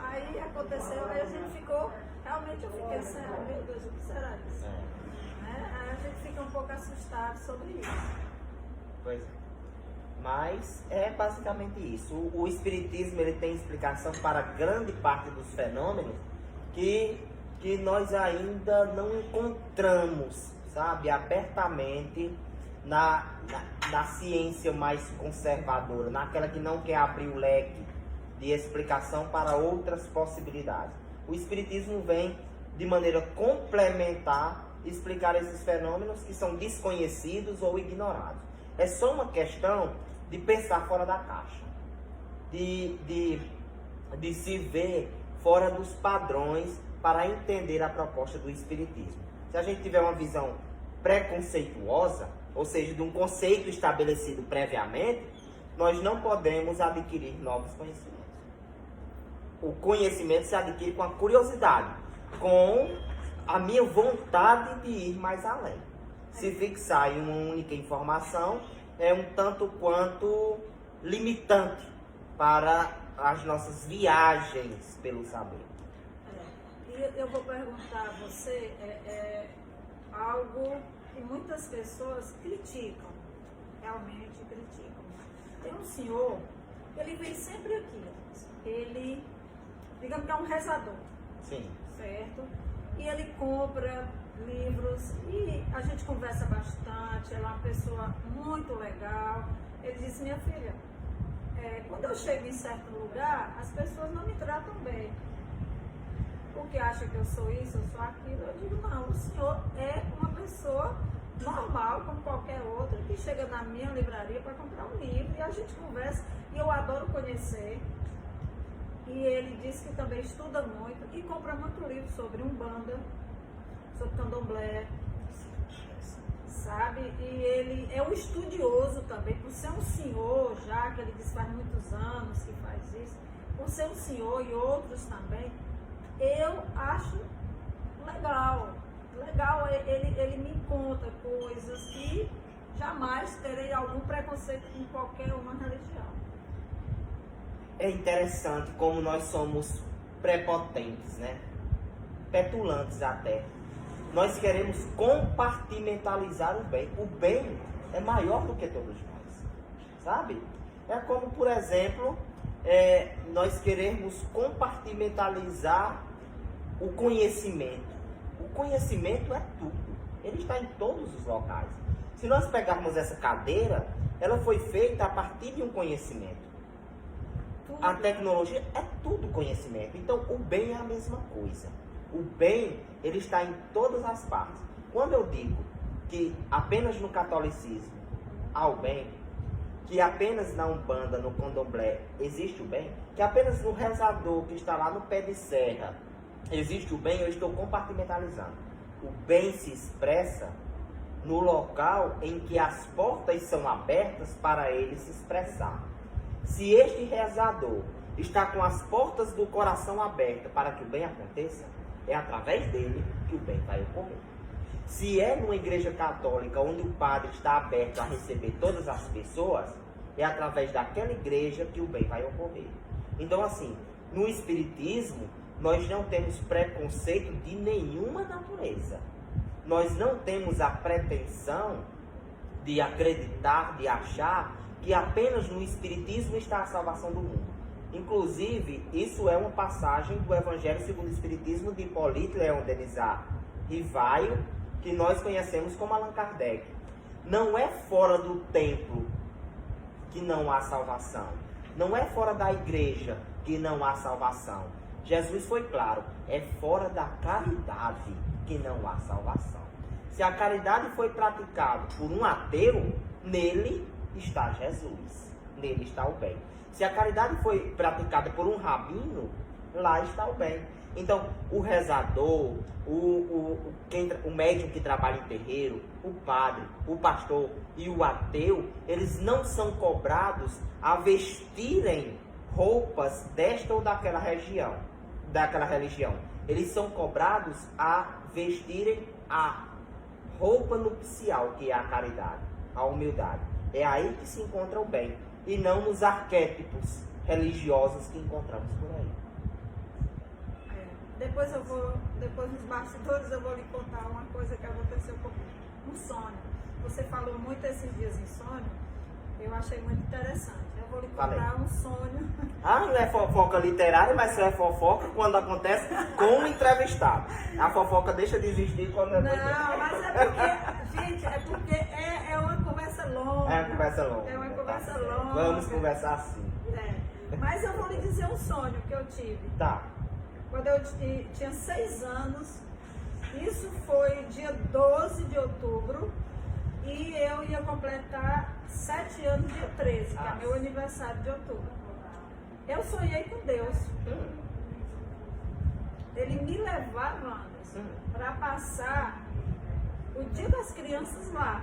Aí aconteceu, aí a gente ficou, realmente eu fiquei assim, meu Deus, o que será isso? Aí a gente fica um pouco assustado sobre isso. Pois é. Mas é basicamente isso. O Espiritismo ele tem explicação para grande parte dos fenômenos que nós ainda não encontramos, sabe, abertamente na ciência mais conservadora, naquela que não quer abrir o leque de explicação para outras possibilidades. O Espiritismo vem de maneira complementar explicar esses fenômenos que são desconhecidos ou ignorados. É só uma questão de pensar fora da caixa, de se ver fora dos padrões para entender a proposta do Espiritismo. Se a gente tiver uma visão preconceituosa, ou seja, de um conceito estabelecido previamente, nós não podemos adquirir novos conhecimentos. O conhecimento se adquire com a curiosidade, com a minha vontade de ir mais além. Se fixar em uma única informação é um tanto quanto limitante para as nossas viagens pelo saber. E eu vou perguntar a você algo que muitas pessoas criticam, realmente criticam. Tem um senhor, ele vem sempre aqui, ele, digamos que é um rezador. Sim. Certo? E ele compra livros e a gente conversa bastante, ela é uma pessoa muito legal. Ele disse, minha filha, quando eu chego em certo lugar, as pessoas não me tratam bem. Porque acham que eu sou isso, eu sou aquilo. Eu digo, não, o senhor é uma pessoa normal, como qualquer outra, que chega na minha livraria para comprar um livro e a gente conversa. E eu adoro conhecer. E ele diz que também estuda muito e compra muito livro sobre Umbanda, sobre Candomblé, sabe? E ele é um estudioso também, por ser um senhor já, que ele diz que faz muitos anos que faz isso, por ser um senhor e outros também, eu acho legal, ele me conta coisas que jamais terei algum preconceito com qualquer uma religião. É interessante como nós somos prepotentes, né? Petulantes até. Nós queremos compartimentalizar o bem. O bem é maior do que todos nós, sabe? É como, por exemplo, nós queremos compartimentalizar o conhecimento. O conhecimento é tudo. Ele está em todos os locais. Se nós pegarmos essa cadeira, ela foi feita a partir de um conhecimento. Tudo. A tecnologia é tudo conhecimento. Então, o bem é a mesma coisa. O bem, ele está em todas as partes. Quando eu digo que apenas no catolicismo há o bem, que apenas na Umbanda, no Candomblé, existe o bem, que apenas no rezador que está lá no pé de serra existe o bem, eu estou compartimentalizando. O bem se expressa no local em que as portas são abertas para ele se expressar. Se este rezador está com as portas do coração abertas para que o bem aconteça, é através dele que o bem vai ocorrer. Se é numa igreja católica onde o padre está aberto a receber todas as pessoas, é através daquela igreja que o bem vai ocorrer. Então, assim, no espiritismo, nós não temos preconceito de nenhuma natureza. Nós não temos a pretensão de acreditar, de achar que apenas no espiritismo está a salvação do mundo. Inclusive, isso é uma passagem do Evangelho segundo o Espiritismo de Hipólito Leon Denisard Rivaio, que nós conhecemos como Allan Kardec. Não é fora do templo que não há salvação. Não é fora da igreja que não há salvação. Jesus foi claro, é fora da caridade que não há salvação. Se a caridade foi praticada por um ateu, nele está Jesus, nele está o bem. Se a caridade foi praticada por um rabino, lá está o bem. Então, o rezador, o médium que trabalha em terreiro, o padre, o pastor e o ateu, eles não são cobrados a vestirem roupas desta ou daquela religião. Eles são cobrados a vestirem a roupa nupcial, que é a caridade, a humildade. É aí que se encontra o bem, e não nos arquétipos religiosos que encontramos por aí. Depois nos bastidores eu vou lhe contar uma coisa que aconteceu comigo. Um sonho. Você falou muito esses dias em sonho, eu achei muito interessante. Eu vou lhe contar um sonho. Ah, não é fofoca literária, mas só é fofoca quando acontece com o entrevistado. A fofoca deixa de existir quando é... Não, mas é porque, gente, é uma conversa longa. É uma conversa longa. É uma conversa longa. Vamos conversar assim. Mas eu vou lhe dizer um sonho que eu tive. Tá. Quando eu tinha 6 anos, isso foi dia 12 de outubro, e eu ia completar 7 anos dia 13, que é meu aniversário de outubro. Eu sonhei com Deus. Ele me levava, Anderson, para passar o dia das crianças lá.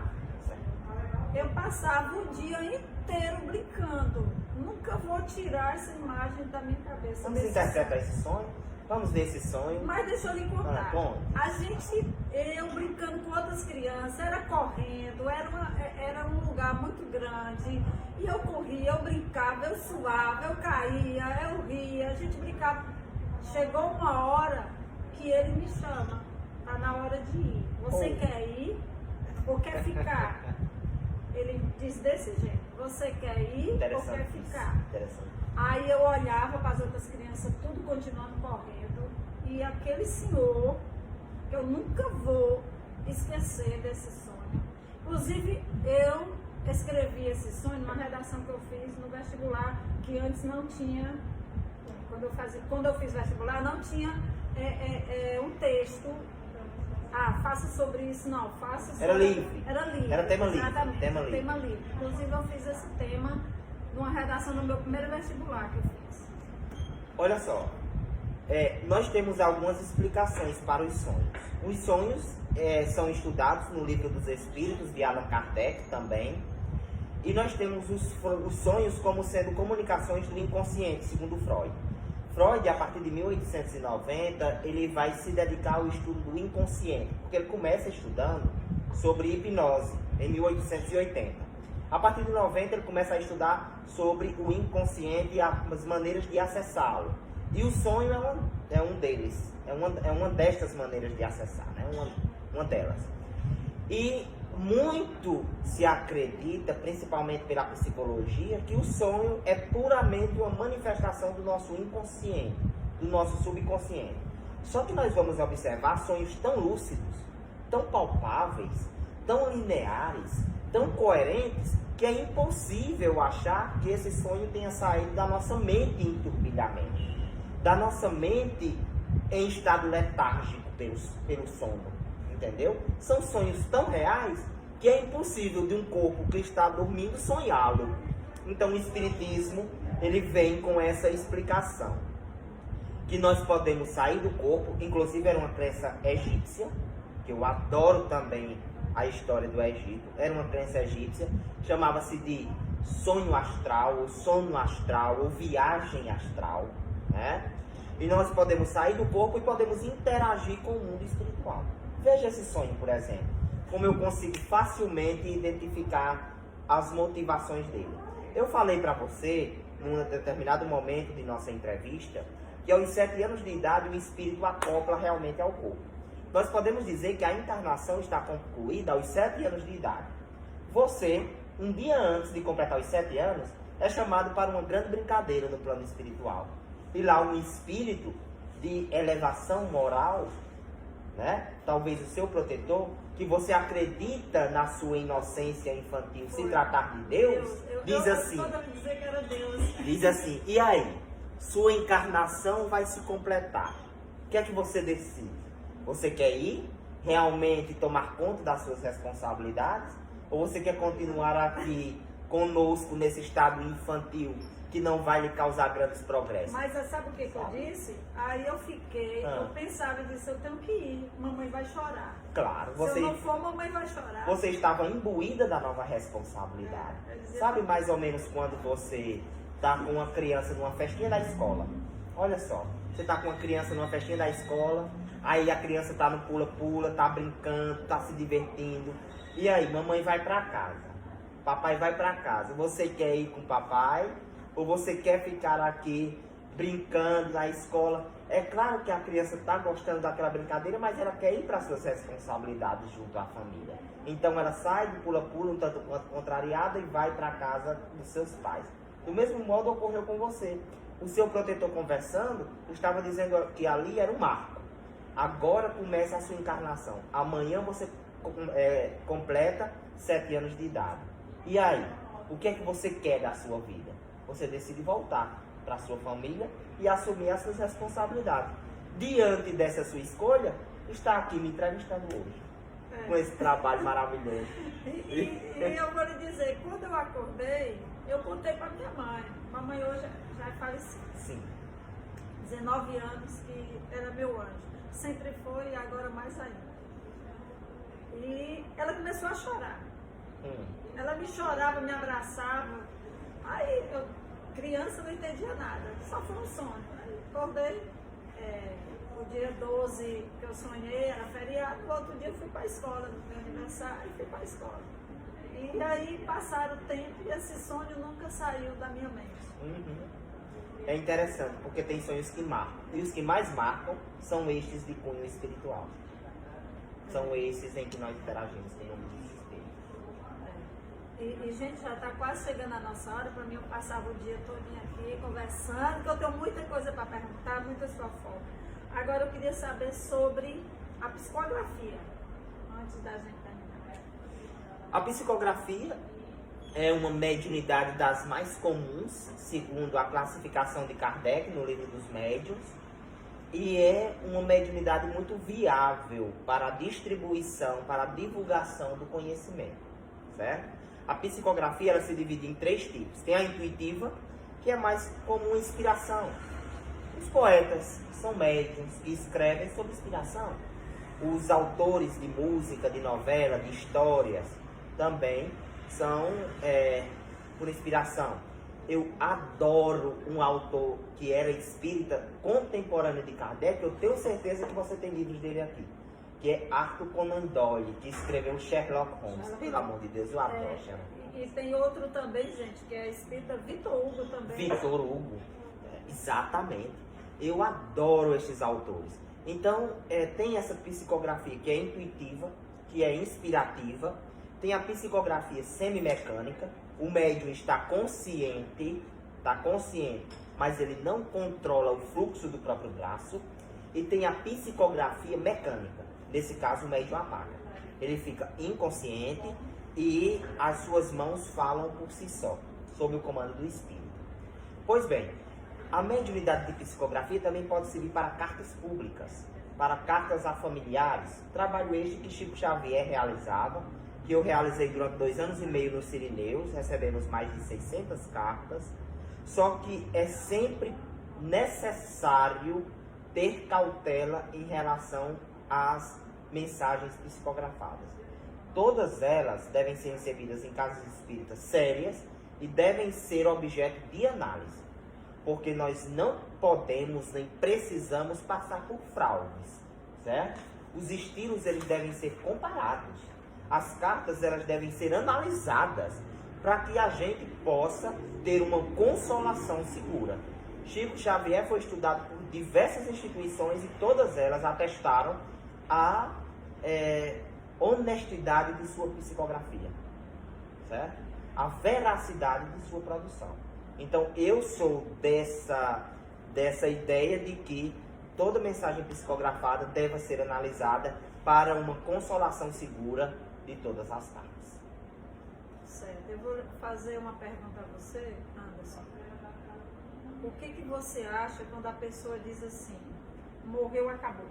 Eu passava o dia inteiro brincando. Nunca vou tirar essa imagem da minha cabeça. Vamos interpretar esse sonho? Vamos ver esse sonho. Mas deixa eu lhe contar. Eu brincando com outras crianças, era correndo, era um lugar muito grande. E eu corria, eu brincava, eu suava, eu caía, eu ria, a gente brincava. Chegou uma hora que ele me chama, tá na hora de ir. Você quer ir ou quer ficar? Ele diz desse jeito, você quer ir ou quer ficar? Aí eu olhava para as outras crianças, tudo continuando correndo, e aquele senhor, que eu nunca vou esquecer desse sonho. Inclusive, eu escrevi esse sonho numa redação que eu fiz no vestibular, que antes não tinha, quando eu fiz vestibular, não tinha um texto. Faça sobre isso, não, faça sobre... Era livre. Era tema livre. Exatamente, tema livre. Inclusive, eu fiz esse tema numa redação no meu primeiro vestibular que eu fiz. Olha só, nós temos algumas explicações para os sonhos. Os sonhos são estudados no Livro dos Espíritos, de Allan Kardec também. E nós temos os sonhos como sendo comunicações do inconsciente, segundo Freud. Freud, a partir de 1890, ele vai se dedicar ao estudo do inconsciente, porque ele começa estudando sobre hipnose, em 1880. A partir de 90, ele começa a estudar sobre o inconsciente e as maneiras de acessá-lo. E o sonho é um deles, é uma destas maneiras de acessar, né? uma delas. E muito se acredita, principalmente pela psicologia, que o sonho é puramente uma manifestação do nosso inconsciente, do nosso subconsciente. Só que nós vamos observar sonhos tão lúcidos, tão palpáveis, tão lineares, tão coerentes, que é impossível achar que esse sonho tenha saído da nossa mente em turbilhamento, da nossa mente em estado letárgico pelo sono, entendeu? São sonhos tão reais que é impossível de um corpo que está dormindo sonhá-lo. Então o Espiritismo, ele vem com essa explicação, que nós podemos sair do corpo, inclusive era uma crença egípcia, que eu adoro também a história do Egito, era uma crença egípcia, chamava-se de sonho astral, ou sono astral, ou viagem astral, né? E nós podemos sair do corpo e podemos interagir com o mundo espiritual. Veja esse sonho, por exemplo, como eu consigo facilmente identificar as motivações dele. Eu falei para você, num determinado momento de nossa entrevista, que aos 7 anos de idade o espírito acopla realmente ao corpo. Nós podemos dizer que a encarnação está concluída aos 7 anos de idade. Você, um dia antes de completar os 7 anos, é chamado para uma grande brincadeira no plano espiritual. E lá um espírito de elevação moral, né? Talvez o seu protetor, que você acredita na sua inocência infantil, se tratar de Deus, diz assim, dizer que era Deus. Diz assim, e aí? Sua encarnação vai se completar. O que é que você decide? Você quer ir realmente tomar conta das suas responsabilidades? Ou você quer continuar aqui conosco nesse estado infantil que não vai lhe causar grandes progressos? Mas sabe o que eu disse? Aí eu fiquei, eu pensava e disse, eu tenho que ir, mamãe vai chorar. Claro, Se eu não for, mamãe vai chorar. Você estava imbuída da nova responsabilidade. Sabe mais ou menos quando você está com uma criança numa festinha da escola? Olha só, você está com uma criança numa festinha da escola, aí a criança está no pula-pula, está brincando, está se divertindo. E aí, mamãe vai para casa, papai vai para casa. Você quer ir com o papai ou você quer ficar aqui brincando na escola? É claro que a criança está gostando daquela brincadeira, mas ela quer ir para suas responsabilidades junto à família. Então ela sai do pula-pula um tanto quanto contrariada e vai para a casa dos seus pais. Do mesmo modo ocorreu com você. O seu protetor conversando estava dizendo que ali era um marco. Agora começa a sua encarnação. Amanhã você completa 7 anos de idade. E aí? O que é que você quer da sua vida? Você decide voltar para a sua família e assumir as suas responsabilidades. Diante dessa sua escolha, está aqui me entrevistando hoje. Com esse trabalho maravilhoso. E eu vou lhe dizer, quando eu acordei, eu contei para minha mãe. Mamãe hoje já é falecida. Sim. 19 anos que era meu anjo. Sempre foi e agora mais ainda. E ela começou a chorar. Ela me chorava, me abraçava. Aí eu, criança, não entendia nada. Só foi um sonho. Aí acordei. O dia 12 que eu sonhei era feriado. No outro dia eu fui para a escola, no meu aniversário, e fui para a escola. E aí passaram o tempo e esse sonho nunca saiu da minha mente. É interessante, porque tem sonhos que marcam. E os que mais marcam são estes de cunho espiritual. São esses em que nós interagimos com o mundo dos espíritos. E gente, já está quase chegando a nossa hora. Para mim, eu passava o dia todo aqui conversando, porque eu tenho muita coisa para perguntar, muitas fofocas. Agora eu queria saber sobre a psicografia, antes da gente terminar. A psicografia é uma mediunidade das mais comuns, segundo a classificação de Kardec no livro dos médiuns, e é uma mediunidade muito viável para a distribuição, para a divulgação do conhecimento, certo? A psicografia ela se divide em 3 tipos. Tem a intuitiva, que é mais como uma inspiração. Os poetas são médiuns que escrevem sob inspiração. Os autores de música, de novela, de histórias, também são por inspiração. Eu adoro um autor que era espírita contemporâneo de Kardec. Eu tenho certeza que você tem livros dele aqui, que é Arthur Conan Doyle, que escreveu Sherlock Holmes. Pelo amor de Deus, eu adoro Sherlock Holmes. E tem outro também, gente, que é espírita Vitor Hugo também. Vitor Hugo, exatamente. Eu adoro esses autores. Então, tem essa psicografia que é intuitiva, que é inspirativa. Tem a psicografia semimecânica. O médium está consciente, mas ele não controla o fluxo do próprio braço. E tem a psicografia mecânica. Nesse caso, o médium apaga. ele fica inconsciente e as suas mãos falam por si só, sob o comando do espírito. Pois bem, a mediunidade de psicografia também pode servir para cartas públicas, para cartas a familiares, trabalho este que Chico Xavier realizava, que eu realizei durante 2 anos e meio nos Sirineus, recebemos mais de 600 cartas, só que é sempre necessário ter cautela em relação às mensagens psicografadas. Todas elas devem ser recebidas em casas espíritas sérias e devem ser objeto de análise, porque nós não podemos nem precisamos passar por fraudes, certo? Os estilos eles devem ser comparados, as cartas elas devem ser analisadas para que a gente possa ter uma consolação segura. Chico Xavier foi estudado por diversas instituições e todas elas atestaram a honestidade de sua psicografia, certo? A veracidade de sua produção. Então eu sou dessa ideia de que toda mensagem psicografada deve ser analisada para uma consolação segura de todas as cartas. Certo, eu vou fazer uma pergunta a você, Anderson. O que você acha quando a pessoa diz assim, morreu, acabou?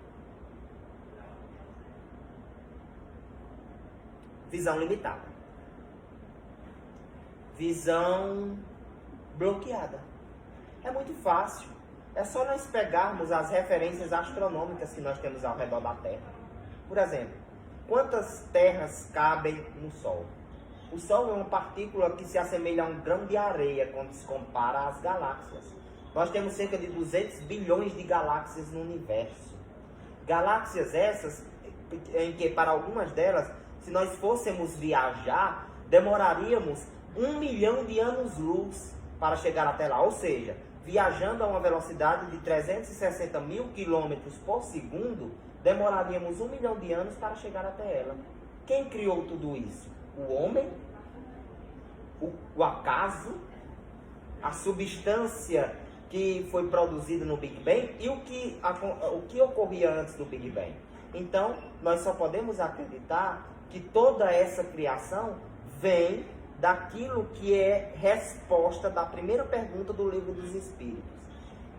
Visão limitada. Visão bloqueada. É muito fácil. É só nós pegarmos as referências astronômicas que nós temos ao redor da Terra. Por exemplo, quantas terras cabem no Sol? O Sol é uma partícula que se assemelha a um grão de areia quando se compara às galáxias. Nós temos cerca de 200 bilhões de galáxias no universo. Galáxias essas, em que para algumas delas, se nós fôssemos viajar, demoraríamos 1 milhão de anos-luz para chegar até lá. Ou seja, viajando a uma velocidade de 360 mil quilômetros por segundo, demoraríamos 1 milhão de anos para chegar até ela. Quem criou tudo isso? O homem? O acaso? A substância que foi produzida no Big Bang? E o que ocorria antes do Big Bang? Então, nós só podemos acreditar que toda essa criação vem daquilo que é resposta da primeira pergunta do Livro dos Espíritos.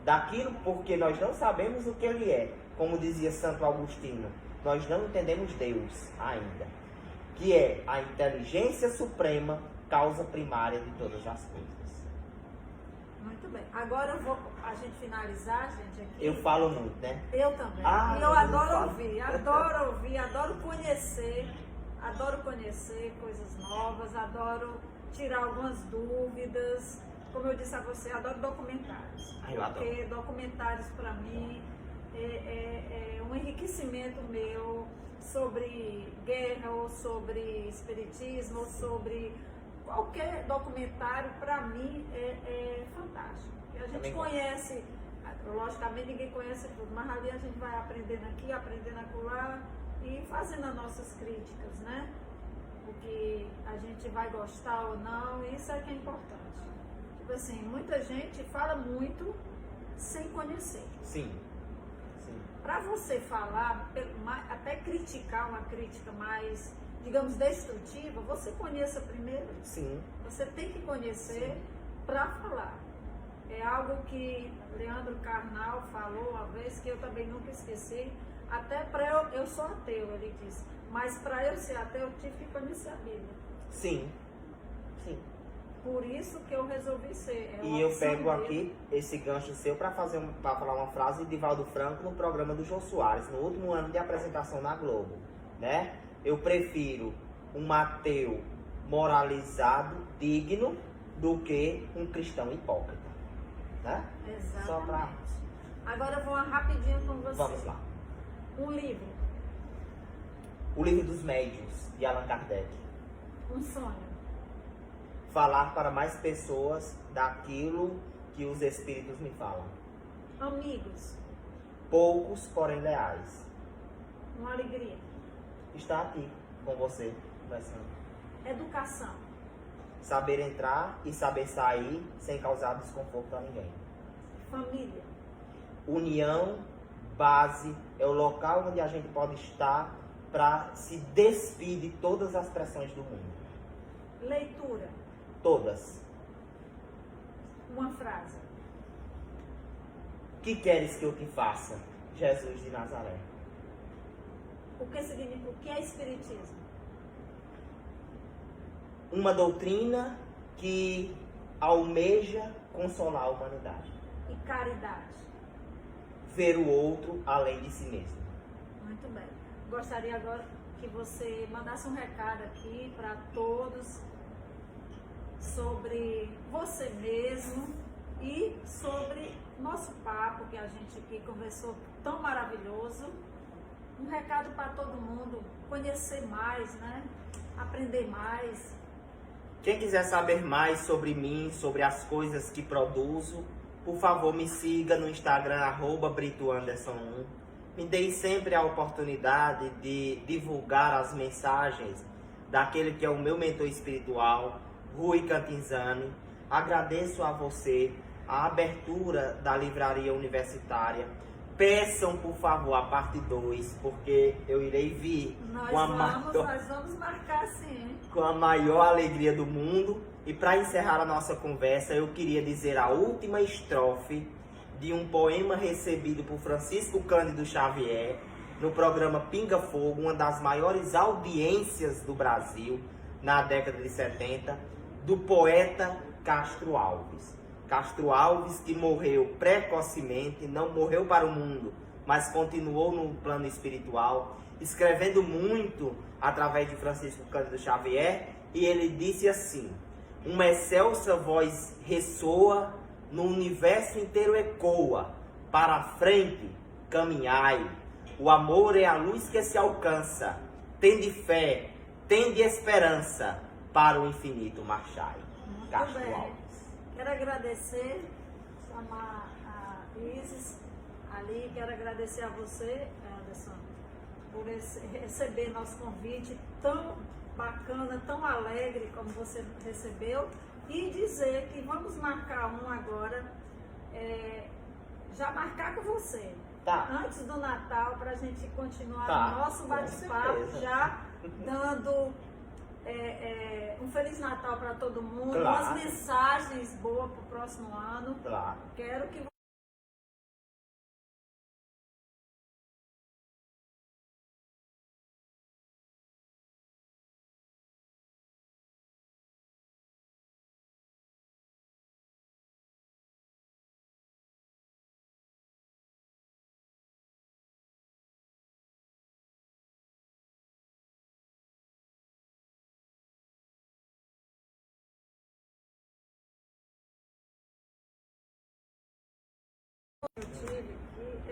Daquilo porque nós não sabemos o que ele é. Como dizia Santo Agostinho, nós não entendemos Deus ainda. Que é a inteligência suprema, causa primária de todas as coisas. Muito bem. Agora a gente finalizar, gente, aqui. Eu falo muito, né? Eu também. E eu adoro ouvir, adoro conhecer coisas novas, adoro tirar algumas dúvidas. Como eu disse a você, adoro documentários. Porque documentários para mim é um enriquecimento meu sobre guerra, ou sobre espiritismo, ou sobre qualquer documentário, para mim é fantástico. E a gente conhece, logicamente ninguém conhece tudo, mas ali a gente vai aprendendo aqui, aprendendo acolá e fazendo as nossas críticas, né? O que a gente vai gostar ou não, isso é que é importante. Tipo assim, muita gente fala muito sem conhecer. Sim. Para você falar, até criticar uma crítica mais, digamos, destrutiva, você conheça primeiro. Sim. Você tem que conhecer para falar. É algo que Leandro Carnal falou uma vez, que eu também nunca esqueci. Até para eu sou ateu, ele disse. Mas para eu ser ateu, eu tive que conhecer a Bíblia. Sim. Por isso que eu resolvi ser. E eu pego aqui esse gancho seu para falar uma frase de Valdo Franco no programa do Jô Soares, no último ano de apresentação na Globo, né? Eu prefiro um ateu moralizado, digno, do que um cristão hipócrita, né? Exatamente. Só pra... Agora eu vou rapidinho com você. Vamos lá. Um livro. O Livro dos Médiuns, de Allan Kardec. Um sonho. Falar para mais pessoas daquilo que os espíritos me falam. Amigos. Poucos, porém leais. Uma alegria. Estar aqui com você, conversando. Educação. Saber entrar e saber sair sem causar desconforto a ninguém. Família. União, base, é o local onde a gente pode estar para se despir de todas as pressões do mundo. Leitura. Todas. Uma frase. Que queres que eu te faça? Jesus de Nazaré. O que significa? O que é espiritismo? Uma doutrina que almeja consolar a humanidade. E caridade. Ver o outro além de si mesmo. Muito bem. Gostaria agora que você mandasse um recado aqui para todos sobre você mesmo e sobre nosso papo que a gente aqui conversou tão maravilhoso. Um recado para todo mundo conhecer mais, né? Aprender mais. Quem quiser saber mais sobre mim, sobre as coisas que produzo, por favor me siga no Instagram @BritoAnderson1. Me dê sempre a oportunidade de divulgar as mensagens daquele que é o meu mentor espiritual, Rui Cantinzani. Agradeço a você a abertura da livraria universitária. Peçam, por favor, a parte 2, porque eu irei vir Nós vamos marcar sim. com a maior alegria do mundo. E para encerrar a nossa conversa, eu queria dizer a última estrofe de um poema recebido por Francisco Cândido Xavier no programa Pinga Fogo, uma das maiores audiências do Brasil na década de 70, do poeta Castro Alves. Castro Alves, que morreu precocemente, não morreu para o mundo, mas continuou no plano espiritual, escrevendo muito através de Francisco Cândido Xavier, e ele disse assim: uma excelsa voz ressoa, no universo inteiro ecoa, para a frente caminhai, o amor é a luz que se alcança, tende fé, tende esperança, para o infinito marchai. Castro Alves. Quero agradecer, chamar a Isis ali, quero agradecer a você, Anderson, por receber nosso convite tão bacana, tão alegre como você recebeu, e dizer que vamos marcar um agora, já marcar com você, antes do Natal, para a gente continuar o nosso bate-papo, já dando um Feliz Natal para todo mundo, umas mensagens boas para o próximo ano. Quero que eu tive